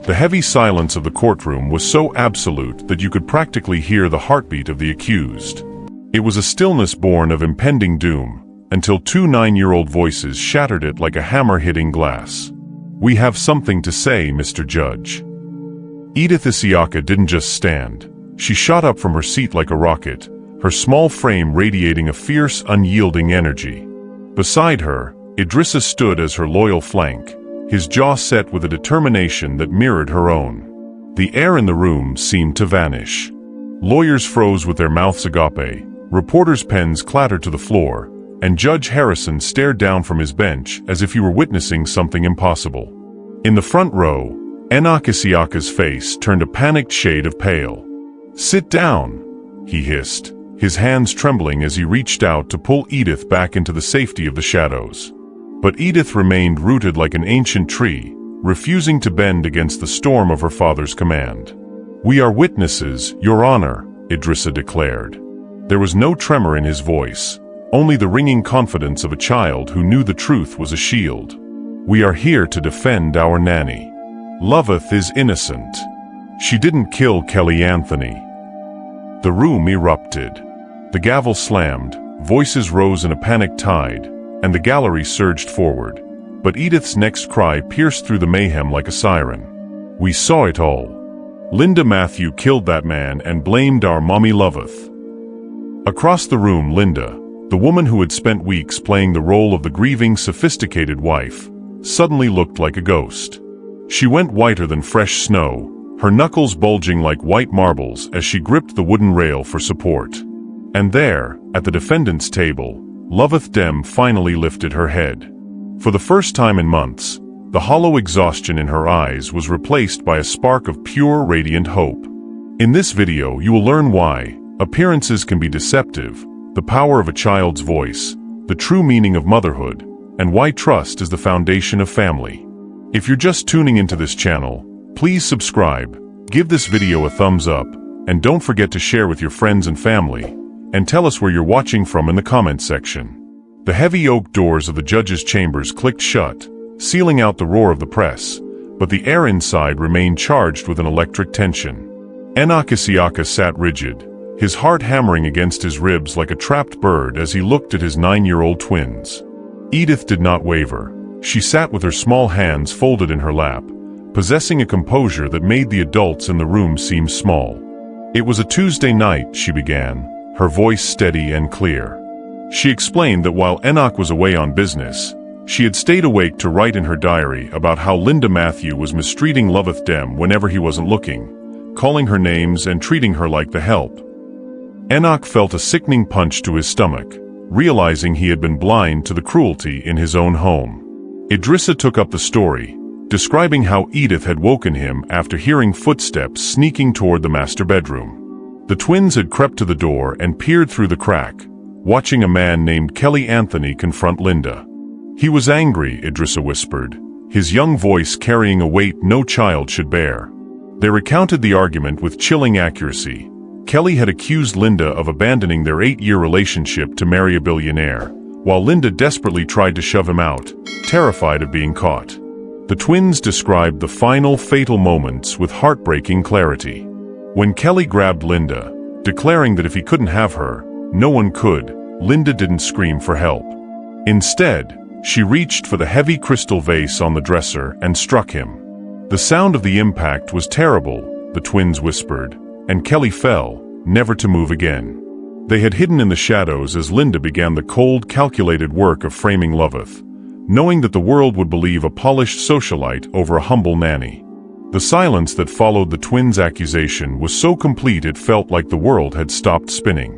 The heavy silence of the courtroom was so absolute that you could practically hear the heartbeat of the accused. It was a stillness born of impending doom, until two 9-year-old voices shattered it like a hammer hitting glass. "We have something to say, Mr. Judge." Edith Isiaka didn't just stand. She shot up from her seat like a rocket, her small frame radiating a fierce, unyielding energy. Beside her, Idrissa stood as her loyal flank, his jaw set with a determination that mirrored her own. The air in the room seemed to vanish. Lawyers froze with their mouths agape, reporters' pens clattered to the floor, and Judge Harrison stared down from his bench as if he were witnessing something impossible. In the front row, Enoch Isiaka's face turned a panicked shade of pale. "Sit down," he hissed, his hands trembling as he reached out to pull Edith back into the safety of the shadows. But Edith remained rooted like an ancient tree, refusing to bend against the storm of her father's command. "We are witnesses, Your Honor," Idrissa declared. There was no tremor in his voice, only the ringing confidence of a child who knew the truth was a shield. "We are here to defend our Nanny. Loveth is innocent. She didn't kill Kelly Anthony." The room erupted. The gavel slammed, voices rose in a panicked tide, and the gallery surged forward. But Edith's next cry pierced through the mayhem like a siren. "We saw it all. Linda Matthew killed that man and blamed our mommy Loveth." Across the room, Linda, the woman who had spent weeks playing the role of the grieving, sophisticated wife, suddenly looked like a ghost. She went whiter than fresh snow, her knuckles bulging like white marbles as she gripped the wooden rail for support. And there, at the defendant's table, Loveth Dem finally lifted her head. For the first time in months, the hollow exhaustion in her eyes was replaced by a spark of pure, radiant hope. In this video, you will learn why appearances can be deceptive, the power of a child's voice, the true meaning of motherhood, and why trust is the foundation of family. If you're just tuning into this channel, please subscribe, give this video a thumbs up, and don't forget to share with your friends and family, and tell us where you're watching from in the comments section. The heavy oak doors of the judge's chambers clicked shut, sealing out the roar of the press, but the air inside remained charged with an electric tension. Enoch Isiaka sat rigid, his heart hammering against his ribs like a trapped bird as he looked at his 9-year-old twins. Edith did not waver. She sat with her small hands folded in her lap, possessing a composure that made the adults in the room seem small. "It was a Tuesday night," she began, her voice steady and clear. She explained that while Enoch was away on business, she had stayed awake to write in her diary about how Linda Matthew was mistreating Loveth Dem whenever he wasn't looking, calling her names and treating her like the help. Enoch felt a sickening punch to his stomach, realizing he had been blind to the cruelty in his own home. Idrissa took up the story, describing how Edith had woken him after hearing footsteps sneaking toward the master bedroom. The twins had crept to the door and peered through the crack, watching a man named Kelly Anthony confront Linda. "He was angry," Idrissa whispered, his young voice carrying a weight no child should bear. They recounted the argument with chilling accuracy. Kelly had accused Linda of abandoning their 8-year relationship to marry a billionaire, while Linda desperately tried to shove him out, terrified of being caught. The twins described the final fatal moments with heartbreaking clarity. When Kelly grabbed Linda, declaring that if he couldn't have her, no one could, Linda didn't scream for help. Instead, she reached for the heavy crystal vase on the dresser and struck him. The sound of the impact was terrible, the twins whispered, and Kelly fell, never to move again. They had hidden in the shadows as Linda began the cold, calculated work of framing Loveth, knowing that the world would believe a polished socialite over a humble nanny. The silence that followed the twins' accusation was so complete it felt like the world had stopped spinning.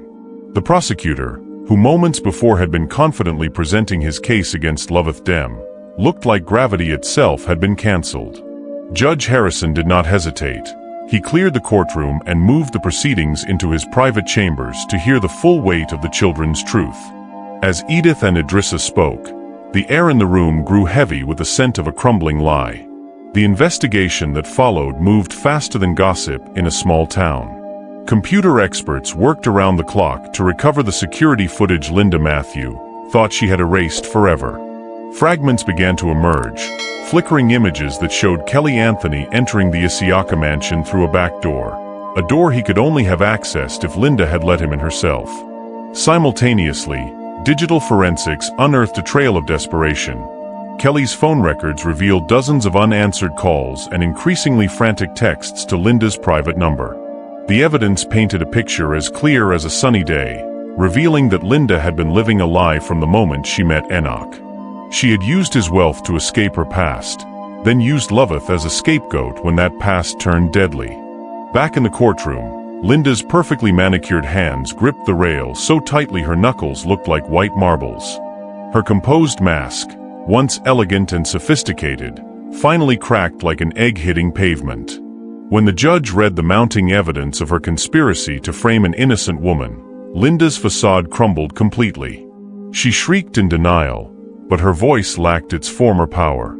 The prosecutor, who moments before had been confidently presenting his case against Loveth Dem, looked like gravity itself had been cancelled. Judge Harrison did not hesitate. He cleared the courtroom and moved the proceedings into his private chambers to hear the full weight of the children's truth. As Edith and Idrissa spoke, the air in the room grew heavy with the scent of a crumbling lie. The investigation that followed moved faster than gossip in a small town. Computer experts worked around the clock to recover the security footage Linda Matthew thought she had erased forever. Fragments began to emerge, flickering images that showed Kelly Anthony entering the Isiaka mansion through a back door, a door he could only have accessed if Linda had let him in herself. Simultaneously, digital forensics unearthed a trail of desperation. Kelly's phone records revealed dozens of unanswered calls and increasingly frantic texts to Linda's private number. The evidence painted a picture as clear as a sunny day, revealing that Linda had been living a lie from the moment she met Enoch. She had used his wealth to escape her past, then used Loveth as a scapegoat when that past turned deadly. Back in the courtroom, Linda's perfectly manicured hands gripped the rail so tightly her knuckles looked like white marbles. Her composed mask, once elegant and sophisticated, finally cracked like an egg hitting pavement. When the judge read the mounting evidence of her conspiracy to frame an innocent woman, Linda's facade crumbled completely. She shrieked in denial, but her voice lacked its former power.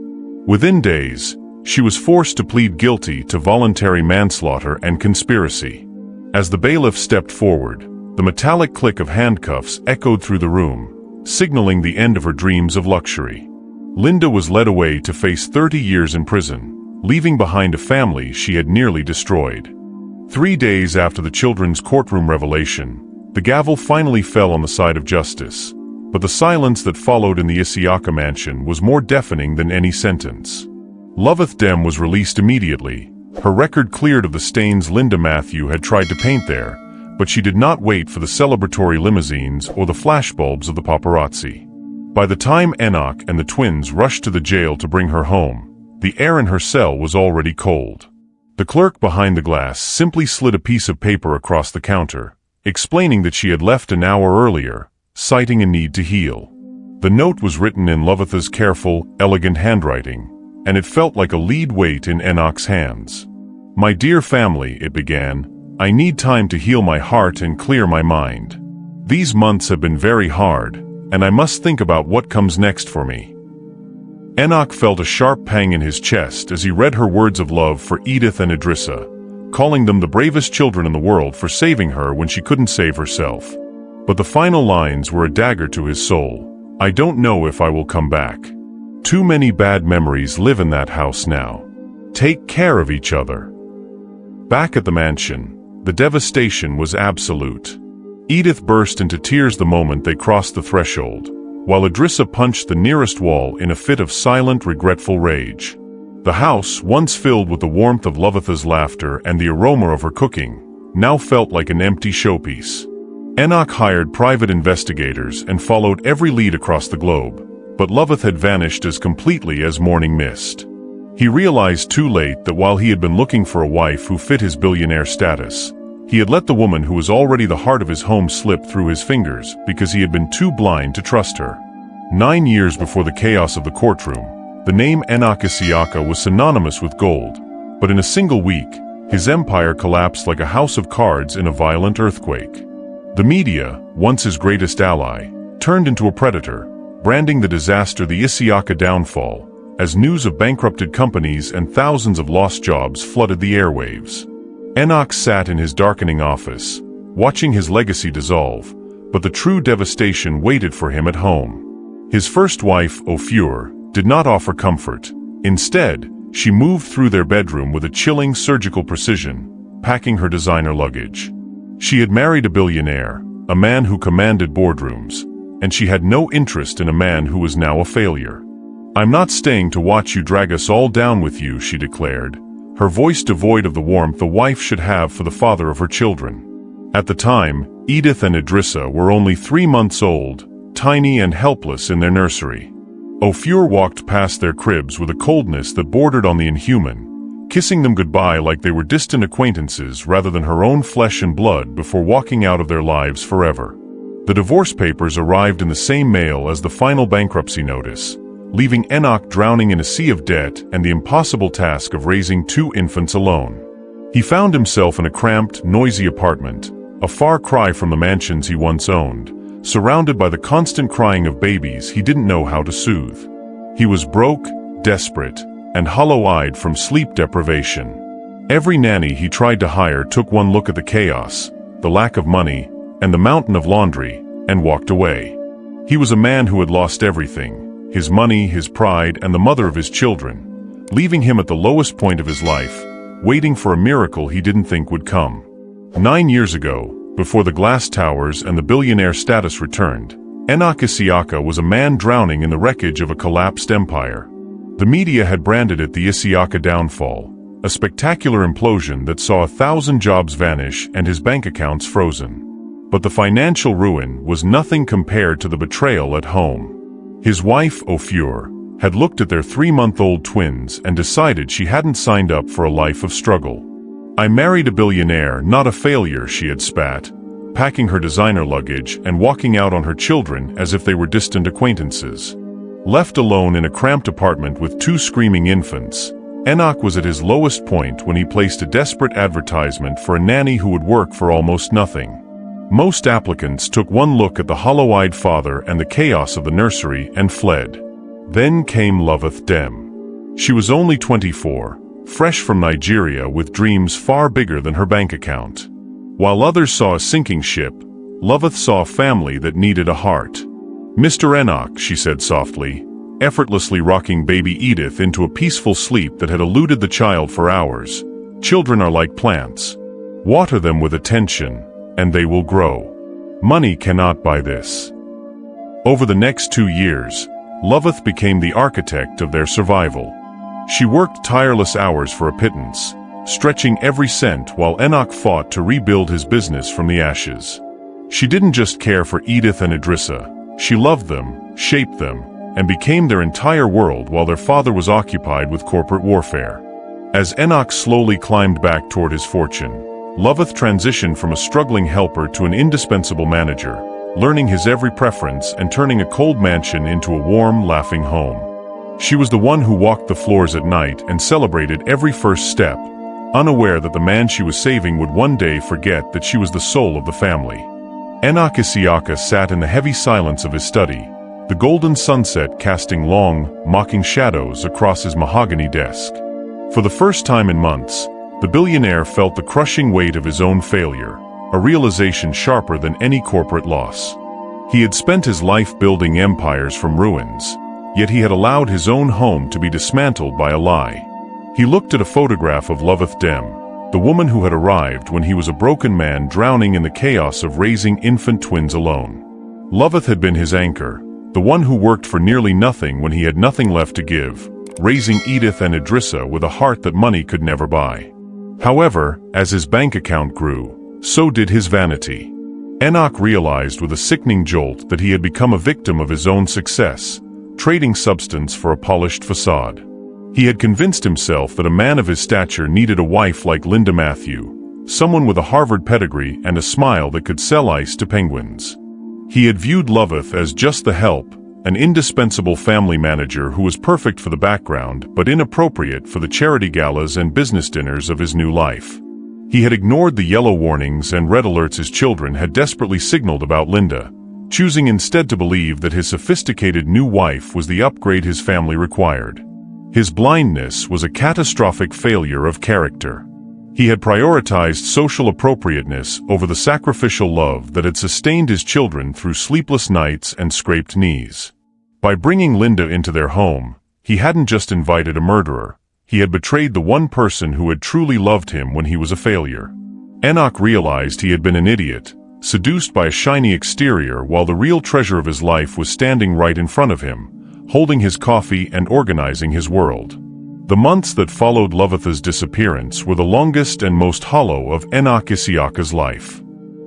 Within days, she was forced to plead guilty to voluntary manslaughter and conspiracy. As the bailiff stepped forward, the metallic click of handcuffs echoed through the room, signaling the end of her dreams of luxury. Linda was led away to face 30 years in prison, leaving behind a family she had nearly destroyed. 3 days after the children's courtroom revelation, the gavel finally fell on the side of justice, but the silence that followed in the Isiaka mansion was more deafening than any sentence. Loveth Dem was released immediately, her record cleared of the stains Linda Matthew had tried to paint there, but she did not wait for the celebratory limousines or the flashbulbs of the paparazzi. By the time Enoch and the twins rushed to the jail to bring her home, the air in her cell was already cold. The clerk behind the glass simply slid a piece of paper across the counter, explaining that she had left an hour earlier, citing a need to heal. The note was written in Loveth's careful, elegant handwriting, and it felt like a lead weight in Enoch's hands. "My dear family," it began, "I need time to heal my heart and clear my mind. These months have been very hard, and I must think about what comes next for me." Enoch felt a sharp pang in his chest as he read her words of love for Edith and Idrissa, calling them the bravest children in the world for saving her when she couldn't save herself. But the final lines were a dagger to his soul. "I don't know if I will come back. Too many bad memories live in that house now. Take care of each other." Back at the mansion, the devastation was absolute. Edith burst into tears the moment they crossed the threshold, while Idrissa punched the nearest wall in a fit of silent, regretful rage. The house, once filled with the warmth of Loveth's laughter and the aroma of her cooking, now felt like an empty showpiece. Enoch hired private investigators and followed every lead across the globe, but Loveth had vanished as completely as morning mist. He realized too late that while he had been looking for a wife who fit his billionaire status, he had let the woman who was already the heart of his home slip through his fingers because he had been too blind to trust her. 9 years before the chaos of the courtroom, the name Enoch Isiaka was synonymous with gold, but in a single week, his empire collapsed like a house of cards in a violent earthquake. The media, once his greatest ally, turned into a predator, branding the disaster the Isiaka downfall, as news of bankrupted companies and thousands of lost jobs flooded the airwaves. Enoch sat in his darkening office, watching his legacy dissolve, but the true devastation waited for him at home. His first wife, Ophir, did not offer comfort. Instead, she moved through their bedroom with a chilling surgical precision, packing her designer luggage. She had married a billionaire, a man who commanded boardrooms, and she had no interest in a man who was now a failure. "I'm not staying to watch you drag us all down with you," she declared, her voice devoid of the warmth a wife should have for the father of her children. At the time, Edith and Idrissa were only 3 months old, tiny and helpless in their nursery. Ophir walked past their cribs with a coldness that bordered on the inhuman, kissing them goodbye like they were distant acquaintances rather than her own flesh and blood before walking out of their lives forever. The divorce papers arrived in the same mail as the final bankruptcy notice, leaving Enoch drowning in a sea of debt and the impossible task of raising 2 infants alone. He found himself in a cramped, noisy apartment, a far cry from the mansions he once owned, surrounded by the constant crying of babies he didn't know how to soothe. He was broke, desperate, and hollow-eyed from sleep deprivation. Every nanny he tried to hire took one look at the chaos, the lack of money, and the mountain of laundry, and walked away. He was a man who had lost everything: his money, his pride, and the mother of his children, leaving him at the lowest point of his life, waiting for a miracle he didn't think would come. 9 years ago, before the glass towers and the billionaire status returned, Enoch Isiaka was a man drowning in the wreckage of a collapsed empire. The media had branded it the Isiaka downfall, a spectacular implosion that saw 1,000 jobs vanish and his bank accounts frozen. But the financial ruin was nothing compared to the betrayal at home. His wife, Ophir, had looked at their 3-month-old twins and decided she hadn't signed up for a life of struggle. "I married a billionaire, not a failure," she had spat, packing her designer luggage and walking out on her children as if they were distant acquaintances. Left alone in a cramped apartment with 2 screaming infants, Enoch was at his lowest point when he placed a desperate advertisement for a nanny who would work for almost nothing. Most applicants took one look at the hollow-eyed father and the chaos of the nursery and fled. Then came Loveth Dem. She was only 24, fresh from Nigeria with dreams far bigger than her bank account. While others saw a sinking ship, Loveth saw a family that needed a heart. "Mr. Enoch," she said softly, effortlessly rocking baby Edith into a peaceful sleep that had eluded the child for hours. "Children are like plants. Water them with attention, and they will grow. Money cannot buy this." Over the next 2 years, Loveth became the architect of their survival. She worked tireless hours for a pittance, stretching every cent while Enoch fought to rebuild his business from the ashes. She didn't just care for Edith and Idrissa, she loved them, shaped them, and became their entire world while their father was occupied with corporate warfare. As Enoch slowly climbed back toward his fortune, Loveth transitioned from a struggling helper to an indispensable manager, learning his every preference and turning a cold mansion into a warm, laughing home. She was the one who walked the floors at night and celebrated every first step, unaware that the man she was saving would one day forget that she was the soul of the family. Enoch Isiaka sat in the heavy silence of his study, the golden sunset casting long, mocking shadows across his mahogany desk. For the first time in months, the billionaire felt the crushing weight of his own failure, a realization sharper than any corporate loss. He had spent his life building empires from ruins, yet he had allowed his own home to be dismantled by a lie. He looked at a photograph of Loveth Dem, the woman who had arrived when he was a broken man drowning in the chaos of raising infant twins alone. Loveth had been his anchor, the one who worked for nearly nothing when he had nothing left to give, raising Edith and Idrissa with a heart that money could never buy. However, as his bank account grew, so did his vanity. Enoch realized with a sickening jolt that he had become a victim of his own success, trading substance for a polished facade. He had convinced himself that a man of his stature needed a wife like Linda Matthew, someone with a Harvard pedigree and a smile that could sell ice to penguins. He had viewed Loveth as just the help, an indispensable family manager who was perfect for the background but inappropriate for the charity galas and business dinners of his new life. He had ignored the yellow warnings and red alerts his children had desperately signaled about Linda, choosing instead to believe that his sophisticated new wife was the upgrade his family required. His blindness was a catastrophic failure of character. He had prioritized social appropriateness over the sacrificial love that had sustained his children through sleepless nights and scraped knees. By bringing Linda into their home, he hadn't just invited a murderer, he had betrayed the one person who had truly loved him when he was a failure. Enoch realized he had been an idiot, seduced by a shiny exterior while the real treasure of his life was standing right in front of him, holding his coffee and organizing his world. The months that followed Loveth's disappearance were the longest and most hollow of Enoch Isiaka's life.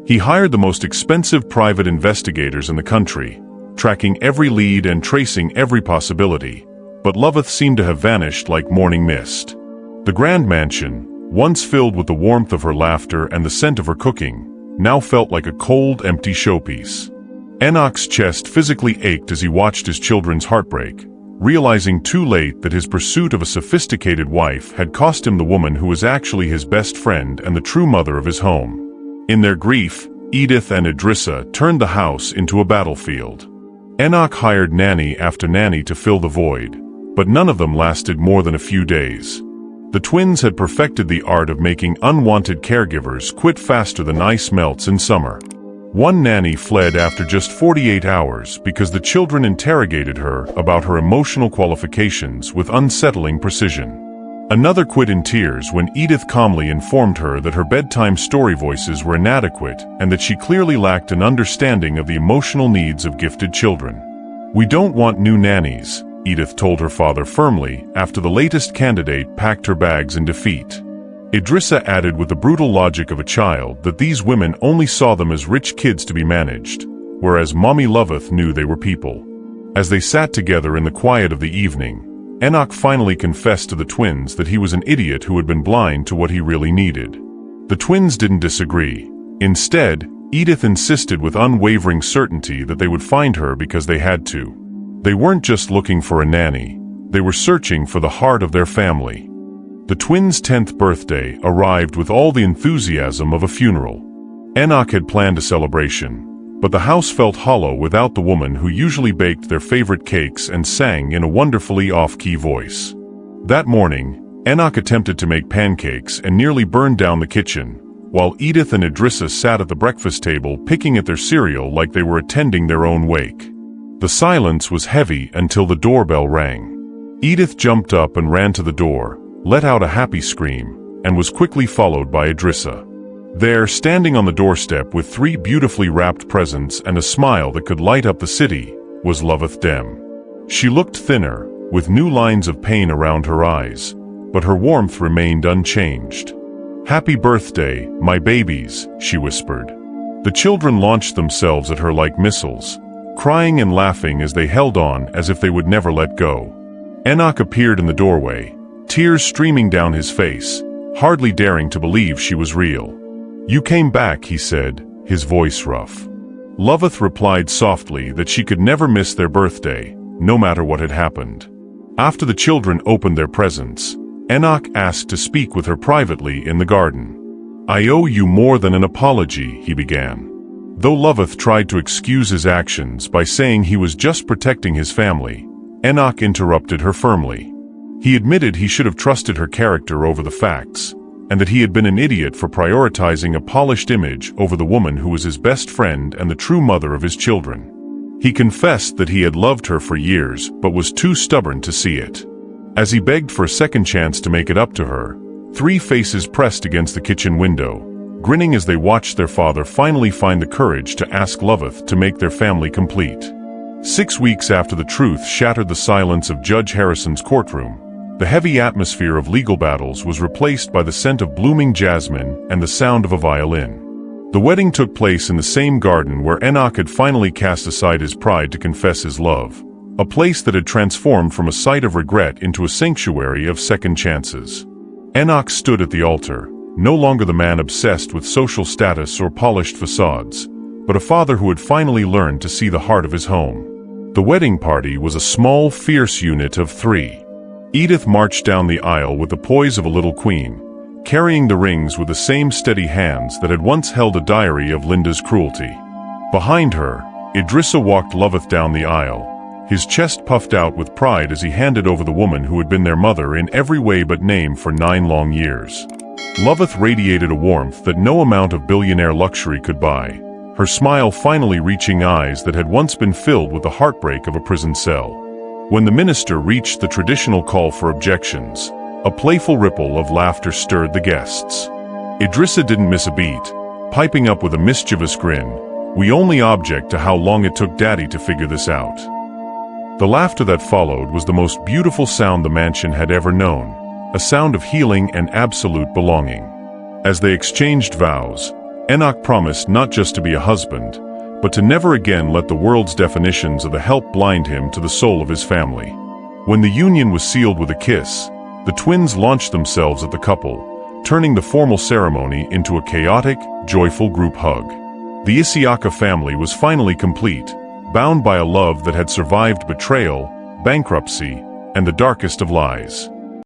He hired the most expensive private investigators in the country, tracking every lead and tracing every possibility, but Loveth seemed to have vanished like morning mist. The grand mansion, once filled with the warmth of her laughter and the scent of her cooking, now felt like a cold, empty showpiece. Enoch's chest physically ached as he watched his children's heartbreak, realizing too late that his pursuit of a sophisticated wife had cost him the woman who was actually his best friend and the true mother of his home. In their grief, Edith and Idrissa turned the house into a battlefield. Enoch hired nanny after nanny to fill the void, but none of them lasted more than a few days. The twins had perfected the art of making unwanted caregivers quit faster than ice melts in summer. One nanny fled after just 48 hours because the children interrogated her about her emotional qualifications with unsettling precision. Another quit in tears when Edith calmly informed her that her bedtime story voices were inadequate and that she clearly lacked an understanding of the emotional needs of gifted children. "We don't want new nannies," Edith told her father firmly after the latest candidate packed her bags in defeat. Idrissa added with the brutal logic of a child that these women only saw them as rich kids to be managed, whereas Mommy Loveth knew they were people. As they sat together in the quiet of the evening, Enoch finally confessed to the twins that he was an idiot who had been blind to what he really needed. The twins didn't disagree. Instead, Edith insisted with unwavering certainty that they would find her because they had to. They weren't just looking for a nanny, they were searching for the heart of their family. The twins' 10th birthday arrived with all the enthusiasm of a funeral. Enoch had planned a celebration, but the house felt hollow without the woman who usually baked their favorite cakes and sang in a wonderfully off-key voice. That morning, Enoch attempted to make pancakes and nearly burned down the kitchen, while Edith and Idrissa sat at the breakfast table picking at their cereal like they were attending their own wake. The silence was heavy until the doorbell rang. Edith jumped up and ran to the door, let out a happy scream, and was quickly followed by Idrissa. There, standing on the doorstep with 3 beautifully wrapped presents and a smile that could light up the city, was Loveth Dem. She looked thinner, with new lines of pain around her eyes, but her warmth remained unchanged. "Happy birthday, my babies," she whispered. The children launched themselves at her like missiles, crying and laughing as they held on as if they would never let go. Enoch appeared in the doorway, tears streaming down his face, hardly daring to believe she was real. "You came back," he said, his voice rough. Loveth replied softly that she could never miss their birthday, no matter what had happened. After the children opened their presents, Enoch asked to speak with her privately in the garden. "I owe you more than an apology," he began. Though Loveth tried to excuse his actions by saying he was just protecting his family, Enoch interrupted her firmly. He admitted he should have trusted her character over the facts, and that he had been an idiot for prioritizing a polished image over the woman who was his best friend and the true mother of his children. He confessed that he had loved her for years but was too stubborn to see it. As he begged for a second chance to make it up to her, 3 faces pressed against the kitchen window, grinning as they watched their father finally find the courage to ask Loveth to make their family complete. 6 weeks after the truth shattered the silence of Judge Harrison's courtroom, the heavy atmosphere of legal battles was replaced by the scent of blooming jasmine and the sound of a violin. The wedding took place in the same garden where Enoch had finally cast aside his pride to confess his love, a place that had transformed from a site of regret into a sanctuary of second chances. Enoch stood at the altar, no longer the man obsessed with social status or polished facades, but a father who had finally learned to see the heart of his home. The wedding party was a small, fierce unit of 3. Edith marched down the aisle with the poise of a little queen, carrying the rings with the same steady hands that had once held a diary of Linda's cruelty. Behind her, Idrissa walked Loveth down the aisle, his chest puffed out with pride as he handed over the woman who had been their mother in every way but name for 9 long years. Loveth radiated a warmth that no amount of billionaire luxury could buy, her smile finally reaching eyes that had once been filled with the heartbreak of a prison cell. When the minister reached the traditional call for objections, a playful ripple of laughter stirred the guests. Idrissa didn't miss a beat, piping up with a mischievous grin, "We only object to how long it took Daddy to figure this out." The laughter that followed was the most beautiful sound the mansion had ever known, a sound of healing and absolute belonging. As they exchanged vows, Enoch promised not just to be a husband, but to never again let the world's definitions of the help blind him to the soul of his family. When the union was sealed with a kiss, the twins launched themselves at the couple, turning the formal ceremony into a chaotic, joyful group hug. The Isiaka family was finally complete, bound by a love that had survived betrayal, bankruptcy, and the darkest of lies.